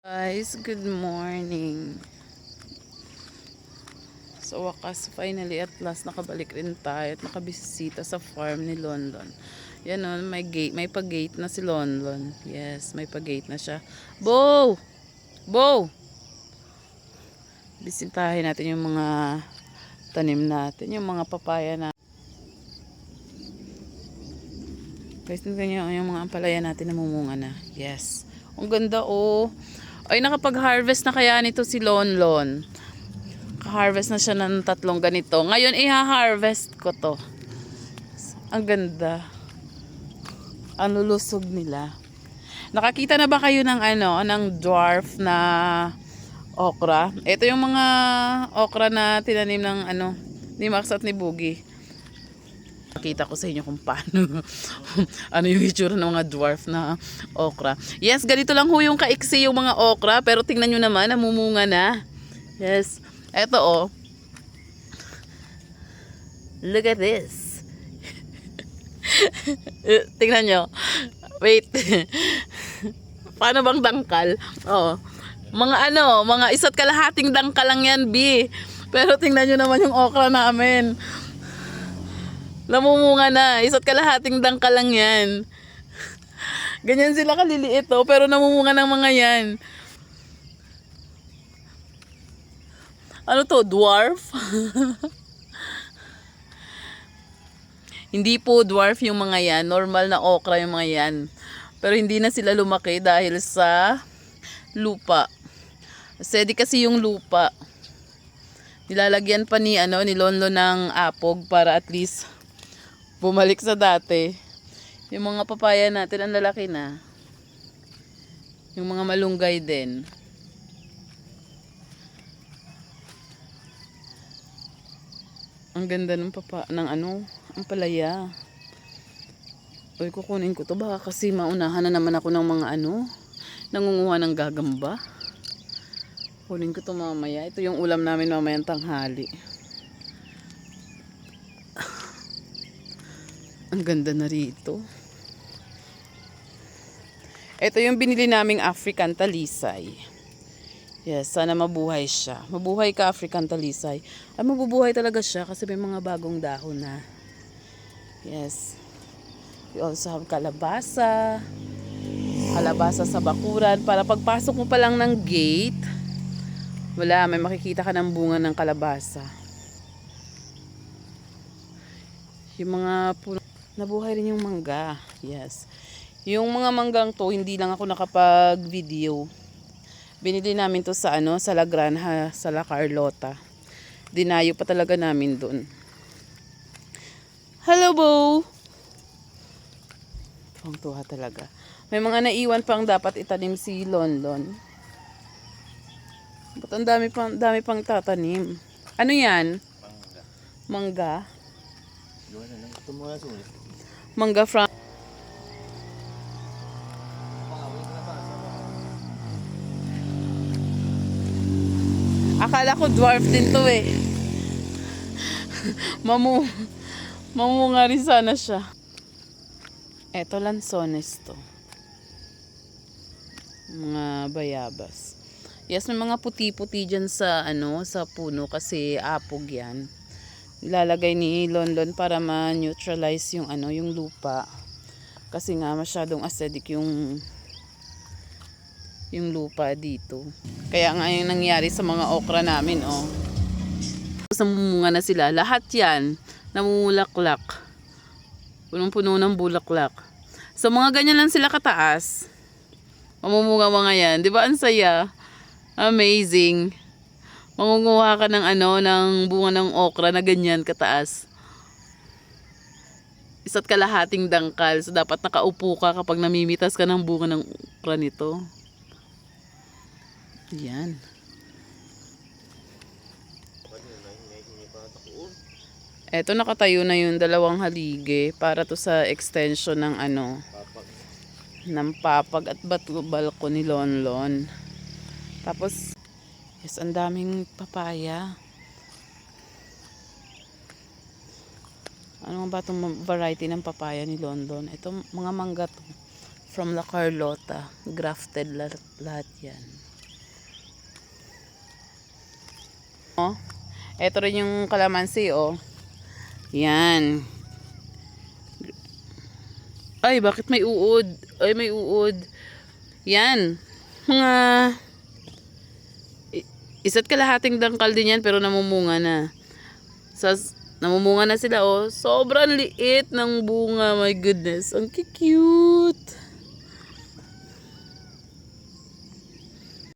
Guys, good morning. So wakas, finally at last nakabalik rin tayo at nakabisita sa farm ni Lonlon. Yan o, may pag-gate na si Lonlon. Yes, may pag-gate na siya. Bo! Bo! Bisitahin natin yung mga tanim natin, yung mga papaya na. Guys, tingnan nyo yung mga ampalaya natin na mumunga na. Yes. Ang ganda oh. Ay, nakapag-harvest na kaya nito si Lonlon. Harvest na siya ng 3 ganito. Ngayon, iha-harvest ko to. Ang ganda. Ang lulusog nila. Nakakita na ba kayo ng ng dwarf na okra? Ito yung mga okra na tinanim ng ni Max at ni Boogie. Nakita ko sa inyo kung paano ano yung itsura ng mga dwarf na okra. Yes, ganito lang ho yung kaiksi yung mga okra, pero tingnan nyo naman, namumunga na. Yes. Eto oh. Look at this. Tingnan nyo. Wait. Paano bang dangkal? Oh. Mga 1.5 dangkal lang yan, B. Pero tingnan nyo naman yung okra namin. Namumunga na. 1.5 dangkal lang yan. Ganyan sila kaliliit oh, pero namumunga ng mga yan. Ano to? Dwarf? Hindi po dwarf yung mga yan. Normal na okra yung mga yan. Pero hindi na sila lumaki dahil sa lupa. Steady kasi yung lupa. Nilalagyan pa ni Lonlo ng apog para at least bumalik sa dati. Yung mga papaya natin ang lalaki na. Yung mga malunggay din. Ang ganda ng ang palaya. Uy, kukunin ko to baka kasi maunahan na naman ako ng mga nangunguha ng gagamba. Kunin ko to mamaya. Ito yung ulam namin mamayang tanghali. Ang ganda na rito. Ito yung binili naming African talisay. Yes, sana mabuhay siya. Mabuhay ka, African talisay. Ay, mabubuhay talaga siya kasi may mga bagong dahon na. Yes. We also have kalabasa. Kalabasa sa bakuran. Para pagpasok mo pa lang ng gate, may makikita ka ng bunga ng kalabasa. Yung mga puno. Nabuhay rin yung mangga. Yes. Yung mga manggang to, hindi lang ako nakapag-video. Binili namin to sa sa La Granja, sa La Carlota. Dinayo pa talaga namin doon. Hello, Bo! Tuwang-tuwa talaga. May mga naiwan pang dapat itanim si Lonlon. Ba't ang dami pang tatanim? Ano yan? Mangga. Mangga from... Akala ko dwarf din to eh. Mamunga rin sana siya. Eto lansones to. Mga bayabas. Yes, may mga puti-puti dyan sa sa puno kasi apog yan. Ilalagay ni Lonlon para ma-neutralize yung yung lupa. Kasi nga masyadong acidic yung lupa dito. Kaya nga yung nangyari sa mga okra namin, oh. Namumunga na sila. Lahat yan, namumulaklak. Punong-puno ng bulaklak. So, mga ganyan lang sila kataas. Mamumunga mga yan. Di ba ang saya? Amazing. Mangunguha ka ng ng bunga ng okra na ganyan kataas. 1.5 dangkal. So, dapat nakaupo ka kapag namimitas ka ng bunga ng okra nito. Yan. Eto nakatayo na yung 2 halige para to sa extension ng ng papag at balko ni Lonlon. Tapos yes, ang daming papaya. Ano ba itong variety ng papaya ni Lonlon? Ito mga mangga to. From La Carlota. Grafted lahat yan. Oh, ito rin yung kalamansi, oh. Yan. Ay, bakit may uod? Ay, may uod. Yan. Mga isa't kalahating dangkal din yan, pero namumunga na. Namumunga na sila, oh. Sobrang liit ng bunga. My goodness. Ang cute.